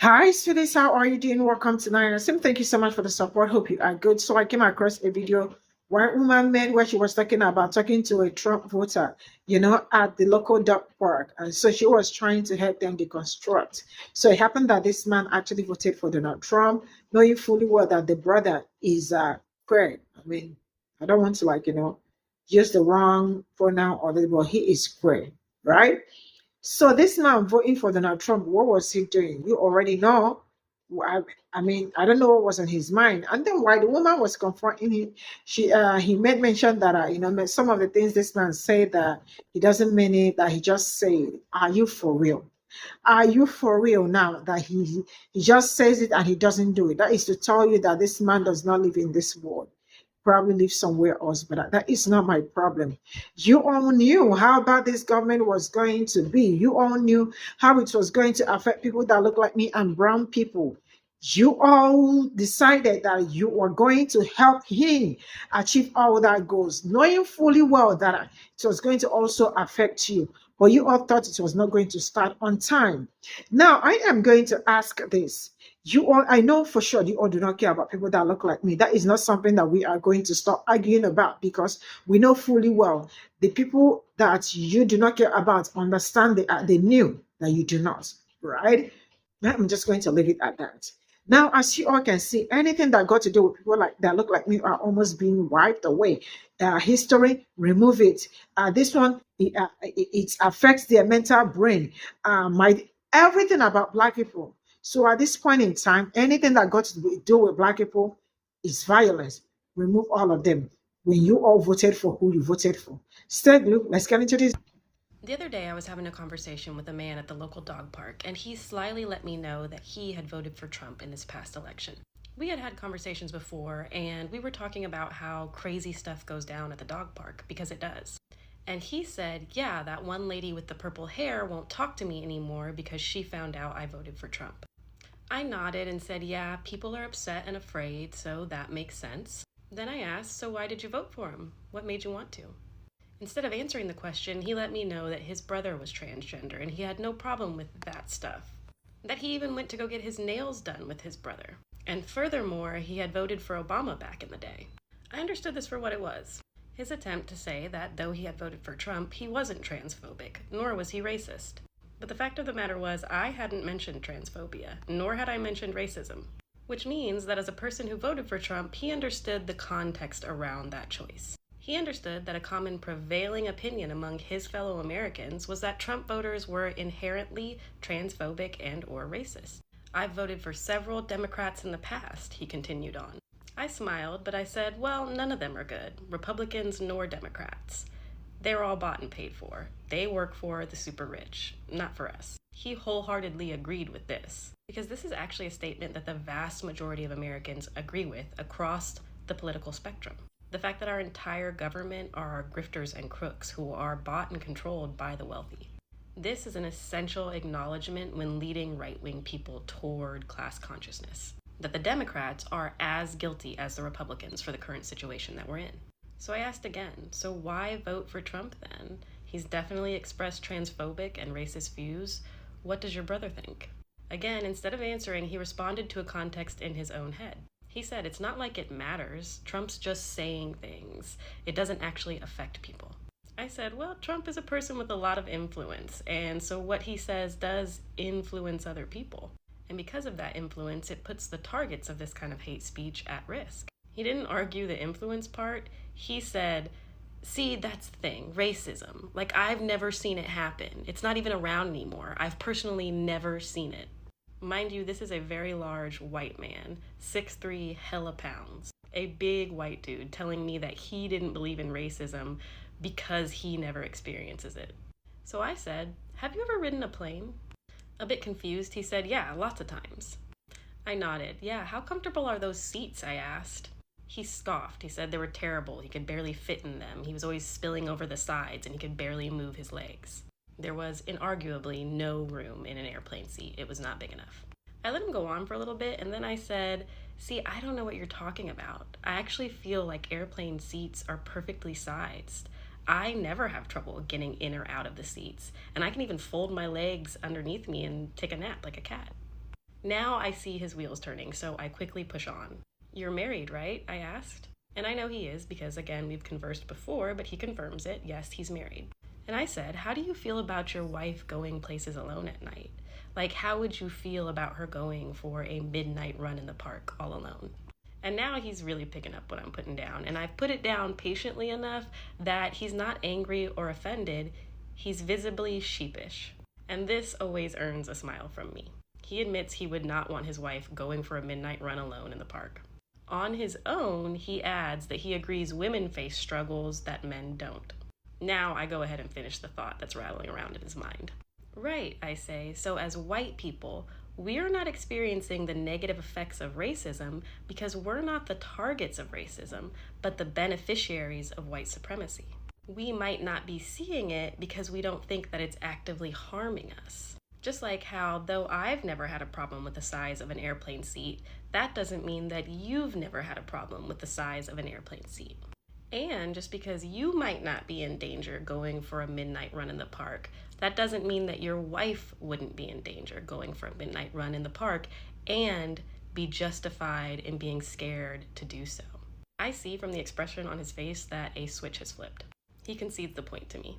Hi, students. How are you doing? Welcome to Nine Sim. Thank you so much for the support. Hope you are good. So I came across a video where a woman made where she was talking to a Trump voter, at the local dog park. And so she was trying to help them deconstruct. So it happened that this man actually voted for Donald Trump, knowing fully well that the brother is queer. I mean, I don't want to use the wrong pronoun or the but he is queer, right? So this man voting for Donald Trump, what was he doing? You already know. I, I mean, I don't know what was on his mind. And then while the woman was confronting him, he made mention that some of the things this man said that he doesn't mean it. That he just said, "Are you for real? Are you for real now?" That he just says it and he doesn't do it. That is to tell you that this man does not live in this world, probably live somewhere else, but that is not my problem. You all knew how bad this government was going to be. You all knew how it was going to affect people that look like me and brown people. You all decided that you were going to help him achieve all that goals, knowing fully well that it was going to also affect you. But you all thought it was not going to start on time. Now, I am going to ask this. You all, I know for sure you all do not care about people that look like me. That is not something that we are going to stop arguing about because we know fully well the people that you do not care about understand they knew that you do not, right? I'm just going to leave it at that. Now, as you all can see, anything that got to do with people like that look like me are almost being wiped away. History, remove it. This one, it affects their mental brain. My everything about Black people. So at this point in time, anything that got to do with Black people is violence. Remove all of them. When you all voted for who you voted for. Instead, look, let's get into this. The other day, I was having a conversation with a man at the local dog park, and he slyly let me know that he had voted for Trump in this past election. We had had conversations before, and we were talking about how crazy stuff goes down at the dog park, because it does. And he said, yeah, that one lady with the purple hair won't talk to me anymore because she found out I voted for Trump. I nodded and said, yeah, people are upset and afraid, so that makes sense. Then I asked, so why did you vote for him? What made you want to? Instead of answering the question, he let me know that his brother was transgender and he had no problem with that stuff. That he even went to go get his nails done with his brother. And furthermore, he had voted for Obama back in the day. I understood this for what it was. His attempt to say that though he had voted for Trump, he wasn't transphobic, nor was he racist. But the fact of the matter was, I hadn't mentioned transphobia, nor had I mentioned racism. Which means that as a person who voted for Trump, he understood the context around that choice. He understood that a common prevailing opinion among his fellow Americans was that Trump voters were inherently transphobic and or racist. I've voted for several Democrats in the past, he continued on. I smiled, but I said, well, none of them are good, Republicans nor Democrats. They're all bought and paid for. They work for the super rich, not for us. He wholeheartedly agreed with this, because this is actually a statement that the vast majority of Americans agree with across the political spectrum. The fact that our entire government are grifters and crooks who are bought and controlled by the wealthy. This is an essential acknowledgement when leading right-wing people toward class consciousness, that the Democrats are as guilty as the Republicans for the current situation that we're in. So I asked again, so why vote for Trump then? He's definitely expressed transphobic and racist views. What does your brother think? Again, instead of answering, he responded to a context in his own head. He said, it's not like it matters. Trump's just saying things. It doesn't actually affect people. I said, well, Trump is a person with a lot of influence, and so what he says does influence other people. And because of that influence, it puts the targets of this kind of hate speech at risk. He didn't argue the influence part. He said, see, that's the thing, racism. Like, I've never seen it happen. It's not even around anymore. I've personally never seen it. Mind you, this is a very large white man, 6'3", hella pounds. A big white dude telling me that he didn't believe in racism because he never experiences it. So I said, have you ever ridden a plane? A bit confused, he said, yeah, lots of times. I nodded. Yeah, how comfortable are those seats? I asked. He scoffed. He said they were terrible. He could barely fit in them. He was always spilling over the sides and he could barely move his legs. There was inarguably no room in an airplane seat. It was not big enough. I let him go on for a little bit, and then I said, see, I don't know what you're talking about. I actually feel like airplane seats are perfectly sized. I never have trouble getting in or out of the seats, and I can even fold my legs underneath me and take a nap like a cat. Now I see his wheels turning, so I quickly push on. You're married, right? I asked. And I know he is because, again, we've conversed before, but he confirms it. Yes, he's married. And I said, how do you feel about your wife going places alone at night? Like, how would you feel about her going for a midnight run in the park all alone? And now he's really picking up what I'm putting down. And I've put it down patiently enough that he's not angry or offended. He's visibly sheepish. And this always earns a smile from me. He admits he would not want his wife going for a midnight run alone in the park. On his own, he adds that he agrees women face struggles that men don't. Now I go ahead and finish the thought that's rattling around in his mind. Right, I say, so as white people, we're not experiencing the negative effects of racism because we're not the targets of racism, but the beneficiaries of white supremacy. We might not be seeing it because we don't think that it's actively harming us. Just like how, though I've never had a problem with the size of an airplane seat, that doesn't mean that you've never had a problem with the size of an airplane seat. And just because you might not be in danger going for a midnight run in the park, that doesn't mean that your wife wouldn't be in danger going for a midnight run in the park and be justified in being scared to do so. I see from the expression on his face that a switch has flipped. He concedes the point to me.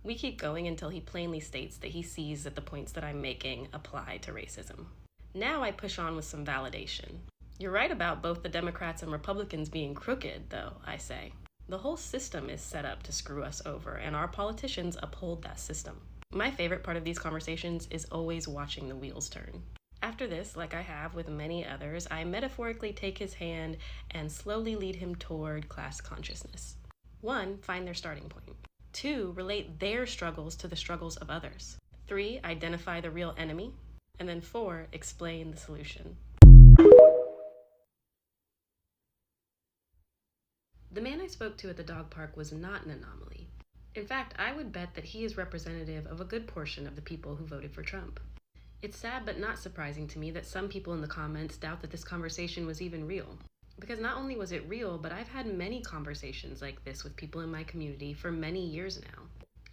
We keep going until he plainly states that he sees that the points that I'm making apply to racism. Now I push on with some validation. You're right about both the Democrats and Republicans being crooked, though, I say. The whole system is set up to screw us over, and our politicians uphold that system. My favorite part of these conversations is always watching the wheels turn. After this, like I have with many others, I metaphorically take his hand and slowly lead him toward class consciousness. 1, find their starting point. 2, relate their struggles to the struggles of others. 3, identify the real enemy. And then 4, explain the solution. The man I spoke to at the dog park was not an anomaly. In fact, I would bet that he is representative of a good portion of the people who voted for Trump. It's sad but not surprising to me that some people in the comments doubt that this conversation was even real. Because not only was it real, but I've had many conversations like this with people in my community for many years now.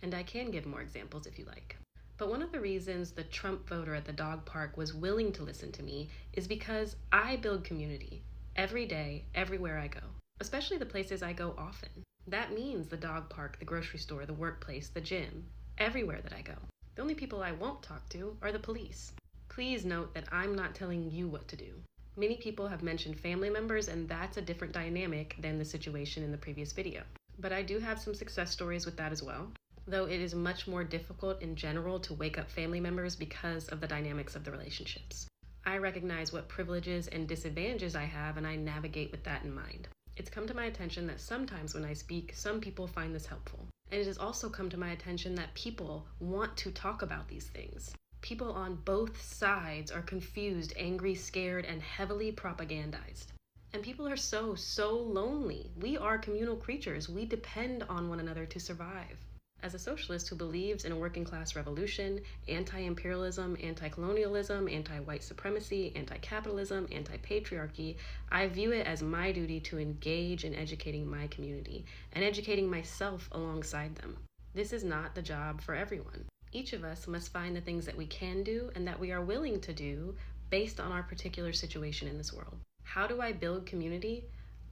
And I can give more examples if you like. But one of the reasons the Trump voter at the dog park was willing to listen to me is because I build community every day, everywhere I go. Especially the places I go often. That means the dog park, the grocery store, the workplace, the gym, everywhere that I go. The only people I won't talk to are the police. Please note that I'm not telling you what to do. Many people have mentioned family members, and that's a different dynamic than the situation in the previous video. But I do have some success stories with that as well, though it is much more difficult in general to wake up family members because of the dynamics of the relationships. I recognize what privileges and disadvantages I have, and I navigate with that in mind. It's come to my attention that sometimes when I speak, some people find this helpful. And it has also come to my attention that people want to talk about these things. People on both sides are confused, angry, scared, and heavily propagandized. And people are so lonely. We are communal creatures. We depend on one another to survive. As a socialist who believes in a working class revolution, anti-imperialism, anti-colonialism, anti-white supremacy, anti-capitalism, anti-patriarchy, I view it as my duty to engage in educating my community and educating myself alongside them. This is not the job for everyone. Each of us must find the things that we can do and that we are willing to do based on our particular situation in this world. How do I build community?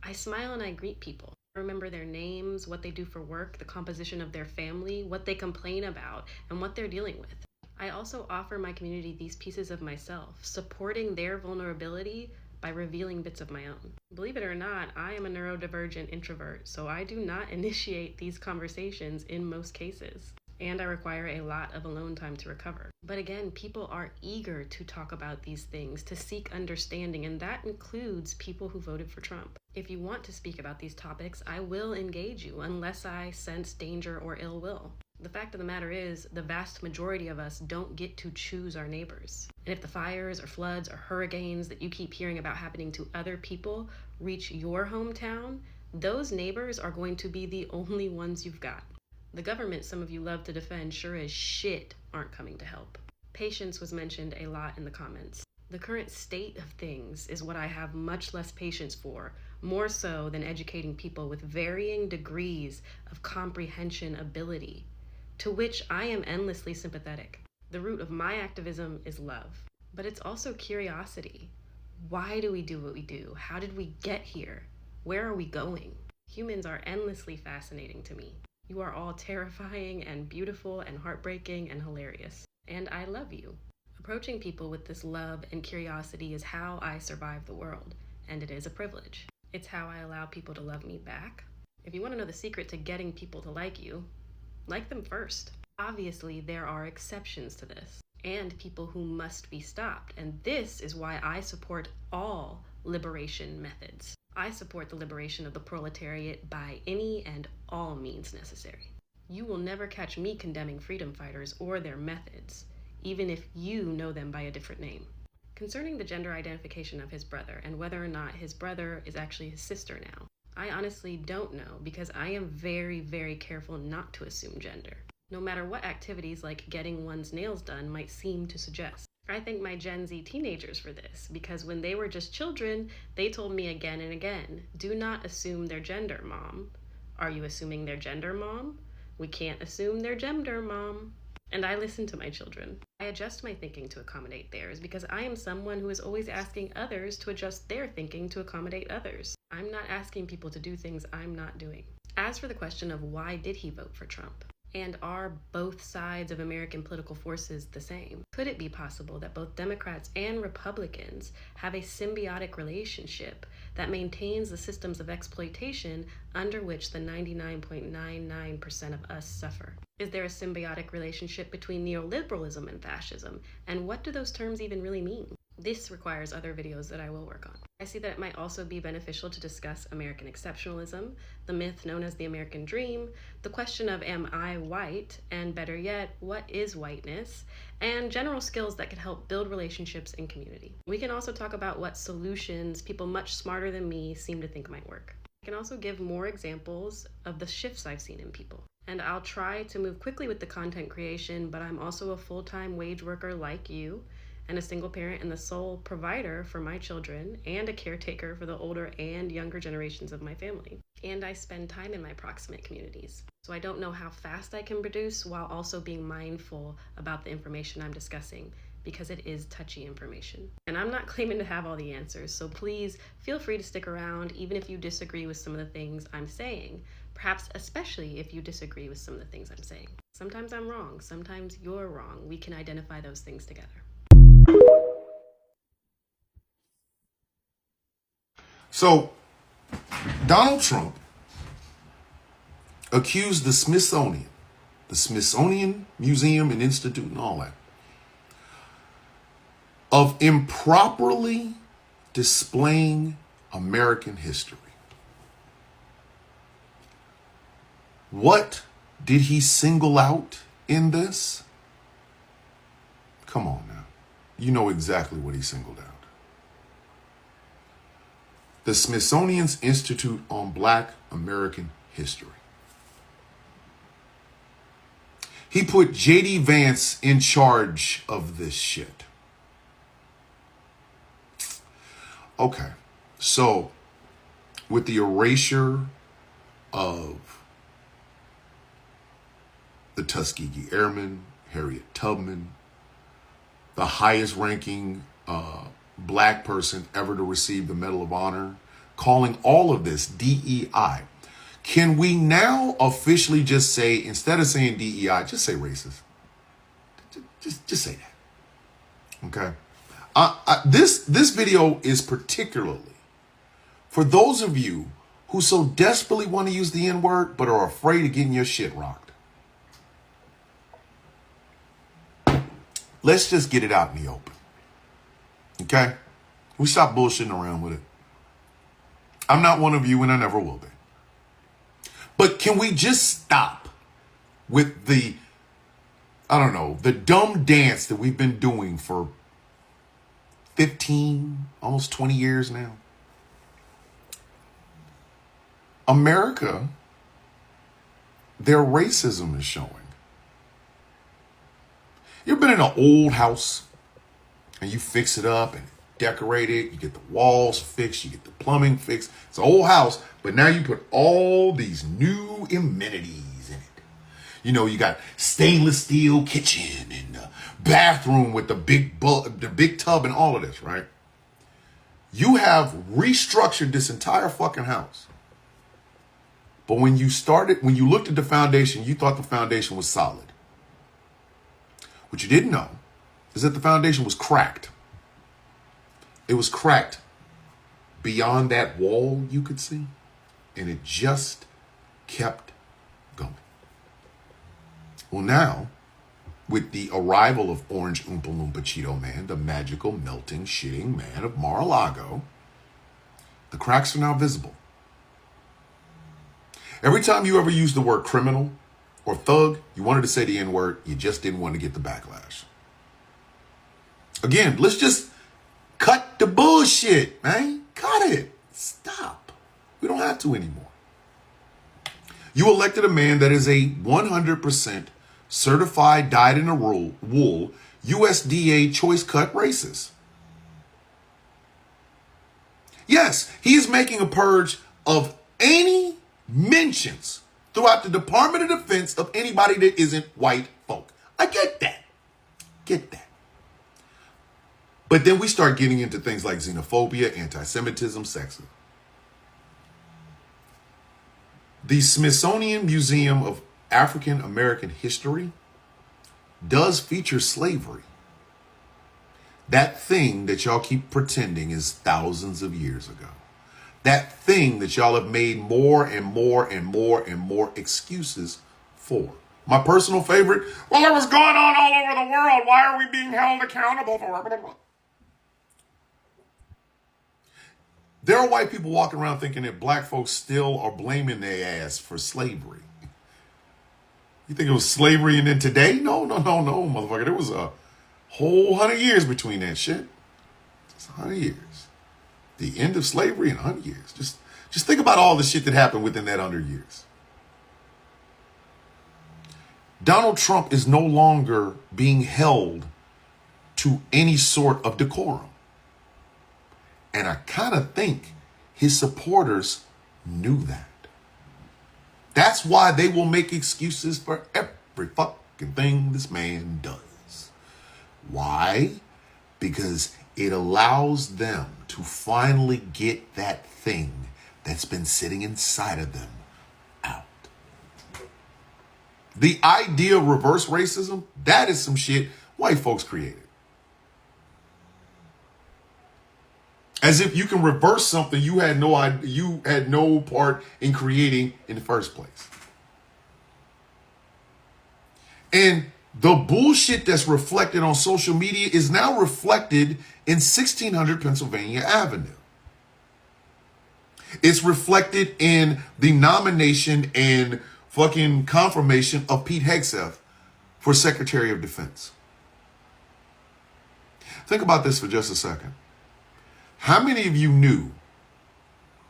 I smile and I greet people. Remember their names, what they do for work, the composition of their family, what they complain about, and what they're dealing with. I also offer my community these pieces of myself, supporting their vulnerability by revealing bits of my own. Believe it or not, I am a neurodivergent introvert, so I do not initiate these conversations in most cases. And I require a lot of alone time to recover. But again, people are eager to talk about these things, to seek understanding, and that includes people who voted for Trump. If you want to speak about these topics, I will engage you unless I sense danger or ill will. The fact of the matter is, the vast majority of us don't get to choose our neighbors. And if the fires or floods or hurricanes that you keep hearing about happening to other people reach your hometown, those neighbors are going to be the only ones you've got. The government some of you love to defend sure as shit aren't coming to help. Patience was mentioned a lot in the comments. The current state of things is what I have much less patience for, more so than educating people with varying degrees of comprehension ability, to which I am endlessly sympathetic. The root of my activism is love. But it's also curiosity. Why do we do what we do? How did we get here? Where are we going? Humans are endlessly fascinating to me. You are all terrifying and beautiful and heartbreaking and hilarious. And I love you. Approaching people with this love and curiosity is how I survive the world, and it is a privilege. It's how I allow people to love me back. If you want to know the secret to getting people to like you, like them first. Obviously, there are exceptions to this, and people who must be stopped, and this is why I support all liberation methods. I support the liberation of the proletariat by any and all means necessary. You will never catch me condemning freedom fighters or their methods, even if you know them by a different name. Concerning the gender identification of his brother and whether or not his brother is actually his sister now, I honestly don't know because I am very, very careful not to assume gender, no matter what activities like getting one's nails done might seem to suggest. I thank my Gen Z teenagers for this because when they were just children, they told me again and again, do not assume their gender, Mom. Are you assuming their gender, Mom? We can't assume their gender, Mom. And I listen to my children. I adjust my thinking to accommodate theirs because I am someone who is always asking others to adjust their thinking to accommodate others. I'm not asking people to do things I'm not doing. As for the question of why did he vote for Trump? And are both sides of American political forces the same? Could it be possible that both Democrats and Republicans have a symbiotic relationship that maintains the systems of exploitation under which the 99.99% of us suffer? Is there a symbiotic relationship between neoliberalism and fascism? And what do those terms even really mean? This requires other videos that I will work on. I see that it might also be beneficial to discuss American exceptionalism, the myth known as the American dream, the question of am I white, and better yet, what is whiteness, and general skills that could help build relationships in community. We can also talk about what solutions people much smarter than me seem to think might work. I can also give more examples of the shifts I've seen in people. And I'll try to move quickly with the content creation, but I'm also a full-time wage worker like you, and a single parent and the sole provider for my children, and a caretaker for the older and younger generations of my family. And I spend time in my proximate communities. So I don't know how fast I can produce while also being mindful about the information I'm discussing, because it is touchy information. And I'm not claiming to have all the answers, so please feel free to stick around even if you disagree with some of the things I'm saying, perhaps especially if you disagree with some of the things I'm saying. Sometimes I'm wrong, sometimes you're wrong. We can identify those things together. So, Donald Trump accused the Smithsonian Museum and Institute and all that, of improperly displaying American history. What did he single out in this? Come on now. You know exactly what he singled out. The Smithsonian's Institute on Black American History. He put J.D. Vance in charge of this shit. Okay, so with the erasure of the Tuskegee Airmen, Harriet Tubman, the highest ranking black person ever to receive the Medal of Honor, calling all of this DEI. Can we now officially just say, instead of saying DEI, just say racist? Just say that. Okay. This video is particularly for those of you who so desperately want to use the N-word but are afraid of getting your shit rocked. Let's just get it out in the open. Okay? We stop bullshitting around with it. I'm not one of you and I never will be. But can we just stop with the, the dumb dance that we've been doing for 15, almost 20 years now? America, their racism is showing. You ever been in an old house and you fix it up and decorate it, you get the walls fixed, you get the plumbing fixed. It's an old house, but now you put all these new amenities in it. You know, you got stainless steel kitchen and bathroom with the big tub and all of this, right? You have restructured this entire fucking house. But when you looked at the foundation, you thought the foundation was solid. What you didn't know is that the foundation was cracked. It was cracked beyond that wall you could see, and it just kept going. Well, now, with the arrival of Orange Oompa Loompa Cheeto Man, the magical melting shitting man of Mar-a-Lago, the cracks are now visible. Every time you ever used the word criminal or thug, you wanted to say the N-word, you just didn't want to get the backlash. Again, let's just cut the bullshit, man. Cut it. Stop. We don't have to anymore. You elected a man that is a 100% certified dyed-in-the-wool USDA choice cut racist. Yes, he is making a purge of any mentions throughout the Department of Defense of anybody that isn't white folk. I get that. Get that. But then we start getting into things like xenophobia, anti-Semitism, sexism. The Smithsonian Museum of African American History does feature slavery. That thing that y'all keep pretending is thousands of years ago. That thing that y'all have made more and more and more and more excuses for. My personal favorite, well, it was going on all over the world. Why are we being held accountable for it? There are white people walking around thinking that black folks still are blaming their ass for slavery. You think it was slavery and then today? No, motherfucker. There was a whole 100 years between that shit. It's 100 years. The end of slavery in 100 years. Just think about all the shit that happened within that 100 years. Donald Trump is no longer being held to any sort of decorum. And I kind of think his supporters knew that. That's why they will make excuses for every fucking thing this man does. Why? Because it allows them to finally get that thing that's been sitting inside of them out. The idea of reverse racism, that is some shit white folks created. As if you can reverse something you had no part in creating in the first place. And the bullshit that's reflected on social media is now reflected in 1600 Pennsylvania Avenue. It's reflected in the nomination and fucking confirmation of Pete Hegseth for Secretary of Defense. Think about this for just a second. How many of you knew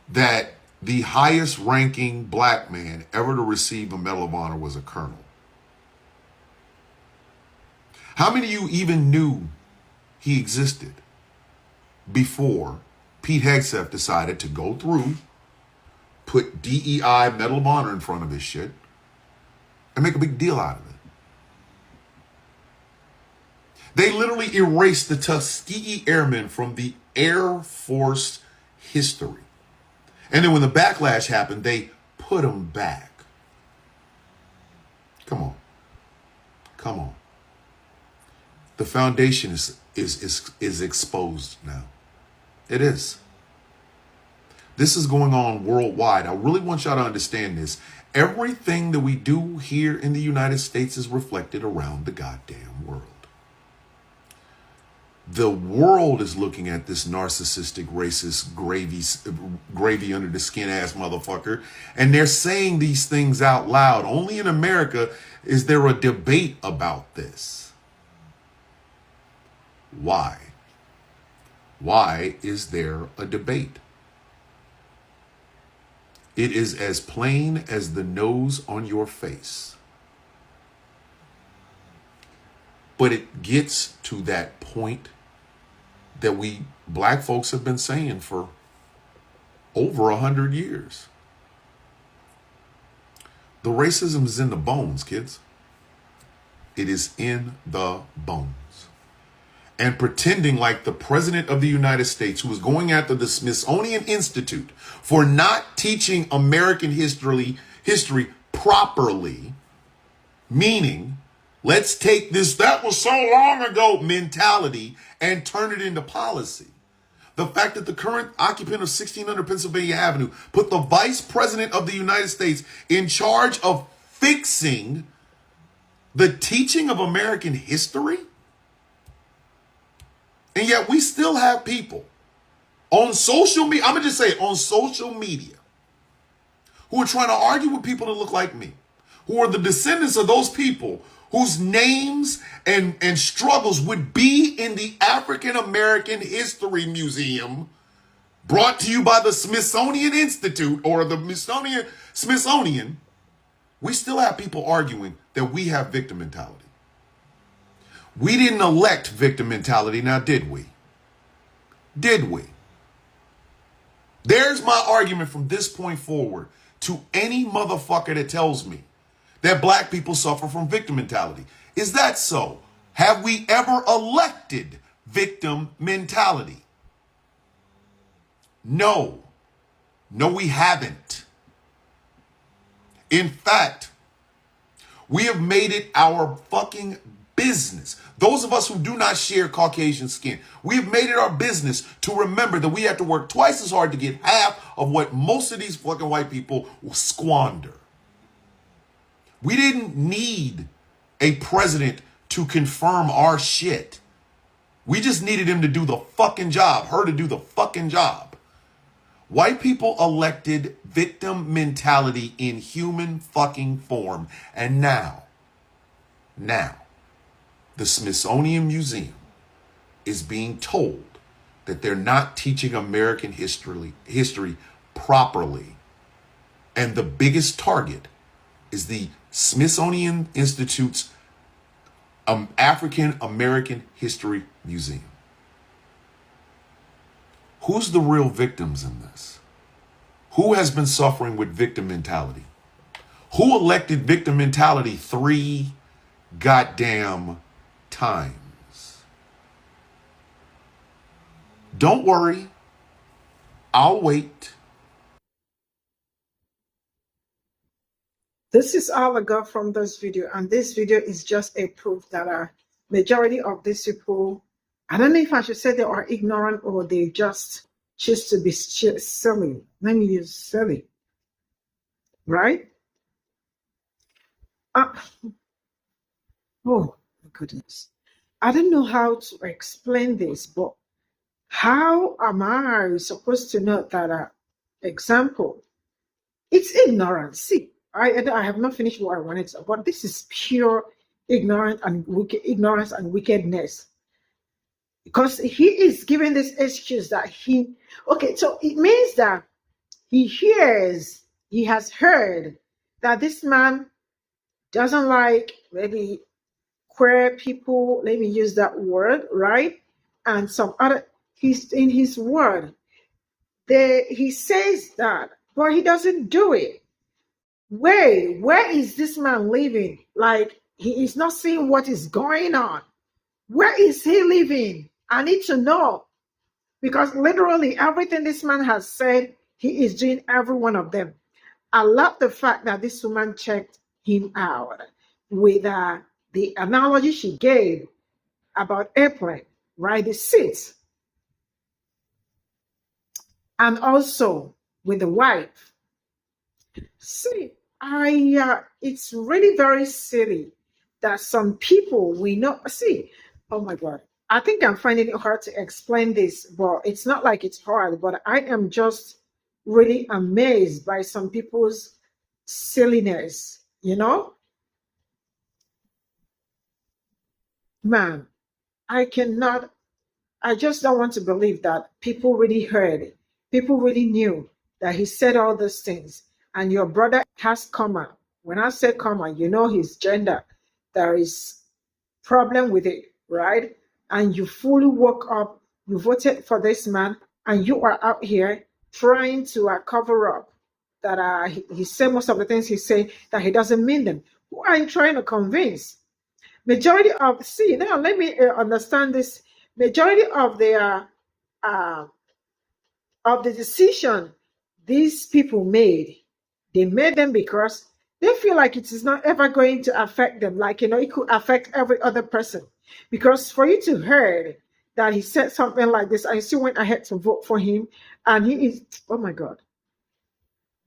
that the highest ranking black man ever to receive a Medal of Honor was a colonel? How many of you even knew he existed before Pete Hegseth decided to go through, put DEI Medal of Honor in front of his shit, and make a big deal out of it? They literally erased the Tuskegee Airmen from the Air Force history. And then when the backlash happened, they put them back. Come on. Come on. The foundation is exposed now. It is. This is going on worldwide. I really want y'all to understand this. Everything that we do here in the United States is reflected around the goddamn world. The world is looking at this narcissistic, racist, gravy under the skin ass motherfucker, and they're saying these things out loud. Only in America is there a debate about this. Why? Why is there a debate? It is as plain as the nose on your face. But it gets to that point that we black folks have been saying for over 100 years. The racism is in the bones, kids. It is in the bones. And pretending like the president of the United States, who was going after the Smithsonian Institute for not teaching American history properly, meaning let's take this that was so long ago mentality and turn it into policy. The fact that the current occupant of 1600 Pennsylvania Avenue put the vice president of the United States in charge of fixing the teaching of American history. And yet we still have people on social media, I'm going to just say it, on social media, who are trying to argue with people that look like me, who are the descendants of those people whose names and struggles would be in the African American History Museum brought to you by the Smithsonian Institute or the Smithsonian. We still have people arguing that we have victim mentality. We didn't elect victim mentality, now did we? Did we? There's my argument from this point forward to any motherfucker that tells me that black people suffer from victim mentality. Is that so? Have we ever elected victim mentality? No. No, we haven't. In fact, we have made it our fucking business. Those of us who do not share Caucasian skin, we have made it our business to remember that we have to work twice as hard to get half of what most of these fucking white people will squander. We didn't need a president to confirm our shit. We just needed him to do the fucking job, her to do the fucking job. White people elected victim mentality in human fucking form. And now, the Smithsonian Museum is being told that they're not teaching American history properly. And the biggest target is the Smithsonian Institute's African American History Museum. Who's the real victims in this? Who has been suffering with victim mentality? Who elected victim mentality 3 goddamn times? Don't worry, I'll wait. This is all I got from this video, and this video is just a proof that a majority of these people, I don't know if I should say they are ignorant or they just choose to be silly. Let me use silly, right? Oh my goodness. I don't know how to explain this, but how am I supposed to know that, example, it's ignorance. See, I have not finished what I wanted to, but this is pure ignorance and wickedness. Because he is giving this excuse that okay, so it means that he has heard that this man doesn't like maybe queer people, let me use that word, right? And some other, he's in his word. He says that, but he doesn't do it. Where is this man living? Like, he is not seeing what is going on. Where is he living? I need to know. Because literally everything this man has said, he is doing every one of them. I love the fact that this woman checked him out with the analogy she gave about Pe0ple, right? The seats. And also with the wife. See, it's really very silly that some people we know, see, oh my God, I think I'm finding it hard to explain this, but it's not like it's hard, but I am just really amazed by some people's silliness, you know? Man, I just don't want to believe that people really heard it. People really knew that he said all those things. And your brother has comma. When I say comma, you know his gender. There is problem with it, right? And you fully woke up, you voted for this man, and you are out here trying to cover up that he said most of the things he said that he doesn't mean them. Who are you trying to convince? Majority of, see, now let me understand this. Majority uh, of the decision these people made, they made them because they feel like it is not ever going to affect them. Like, it could affect every other person. Because for you to heard that he said something like this, I still went ahead to vote for him, and he is, oh my God,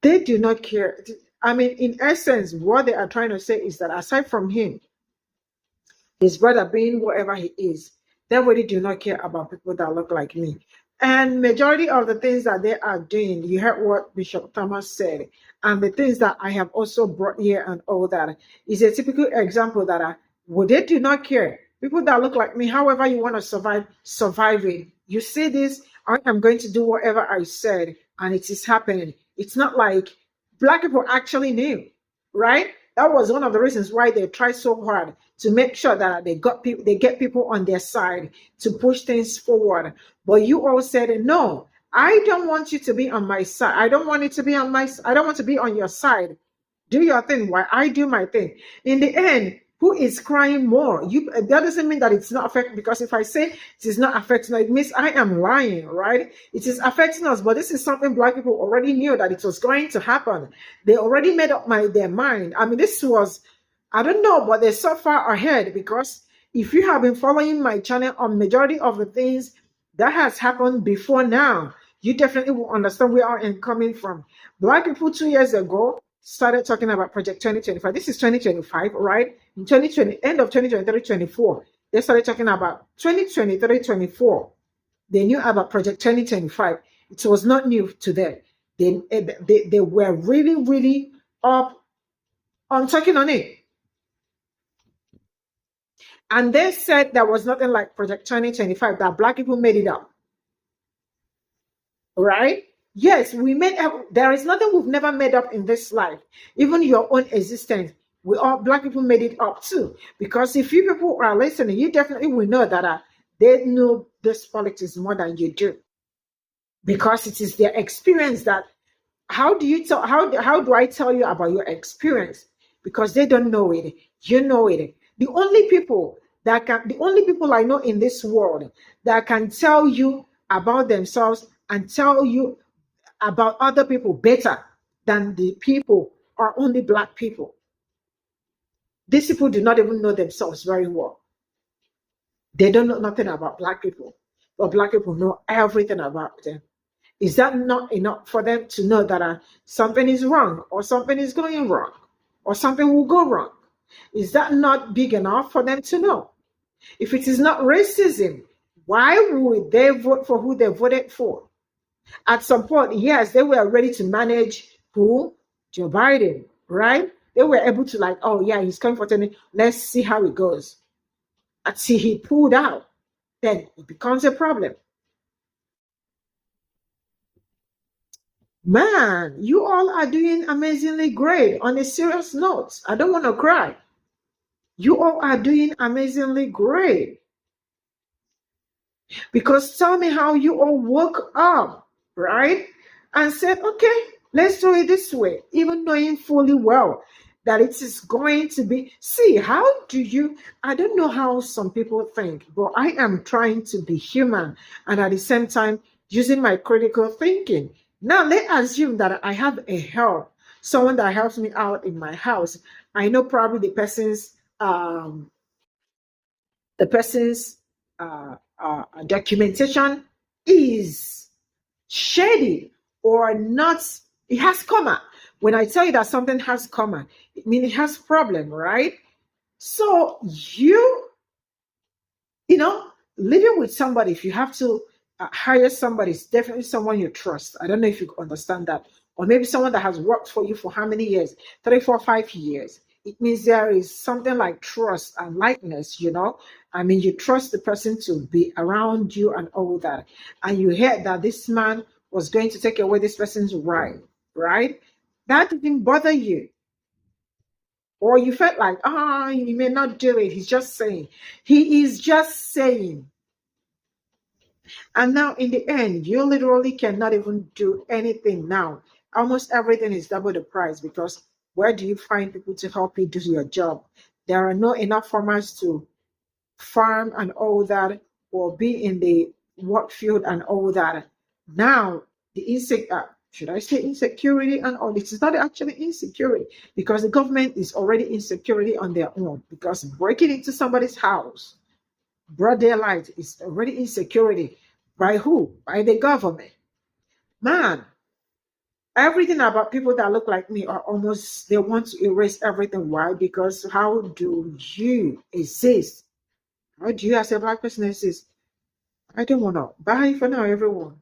they do not care. I mean, in essence, what they are trying to say is that aside from him, his brother being whatever he is, they really do not care about people that look like me. And majority of the things that they are doing, you heard what Bishop Thomas said, and the things that I have also brought here and all that is a typical example that well, they do not care. People that look like me, however you want to survive it. You see this, I am going to do whatever I said, and it is happening. It's not like Black people actually knew, right? That was one of the reasons why they tried so hard to make sure that they get people on their side to push things forward. But you all said no. I don't want you to be on my side. I don't want it to be on my. I don't want to be on your side. Do your thing while I do my thing. In the end, who is crying more? That doesn't mean that it's not affecting, because if I say it is not affecting, it means I am lying, right? It is affecting us, but this is something Black people already knew that it was going to happen. They already made up their mind. I mean, this was, I don't know, but they're so far ahead, because if you have been following my channel on majority of the things that has happened before now, you definitely will understand where I am coming from. Black people 2 years ago started talking about Project 2025. This is 2025, right? In 2020, end of 2023, 24, they started talking about 2023, 24. They knew about Project 2025. It was not new to them. They were really, really up on talking on it. And they said there was nothing like Project 2025, that Black people made it up. Right? Yes, there is nothing we've never made up in this life. Even your own existence, Black people made it up too. Because if you people are listening, you definitely will know that they know this politics more than you do. Because it is their experience that, how do I tell you about your experience? Because they don't know it. You know it. The only people I know in this world that can tell you about themselves and tell you about other people better than the people are only Black people. These people do not even know themselves very well. They don't know nothing about Black people, but Black people know everything about them. Is that not enough for them to know that something is wrong, or something is going wrong, or something will go wrong? Is that not big enough for them to know? If it is not racism, why would they vote for who they voted for? At some point, yes, they were ready to manage who? Joe Biden, right? They were able to oh yeah, he's coming for 10. Let's see how it goes. Until he pulled out, then it becomes a problem. Man, you all are doing amazingly great. On a serious note, I don't want to cry. You all are doing amazingly great. Because tell me how you all woke up, right? And said, okay, let's do it this way, even knowing fully well that it is going to be. See, I don't know how some people think, but I am trying to be human and at the same time using my critical thinking. Now, let's assume that I have a help, someone that helps me out in my house. I know probably the person's documentation is shady or not. It has comma. When I tell you that something has comma, it means it has problem, right? So living with somebody, if you have to hire somebody, it's definitely someone you trust. I don't know if you understand that. Or maybe someone that has worked for you for how many years? 3, 4, 5 years. It means there is something like trust and likeness, I mean, you trust the person to be around you and all that. And you heard that this man was going to take away this person's right? That didn't bother you. Or you felt like, he may not do it. He's just saying. He is just saying. And now in the end, you literally cannot even do anything now. Almost everything is double the price, because where do you find people to help you do your job? There are not enough farmers to farm and all that, or be in the work field and all that. Now, should I say insecurity and all this? It's not actually insecurity because the government is already insecurity on their own, because breaking into somebody's house, broad daylight, is already insecurity. By who? By the government. Man, everything about people that look like me are almost, they want to erase everything. Why? Because how do you exist? How do you as a black person exist? I don't want to. Bye for now, everyone.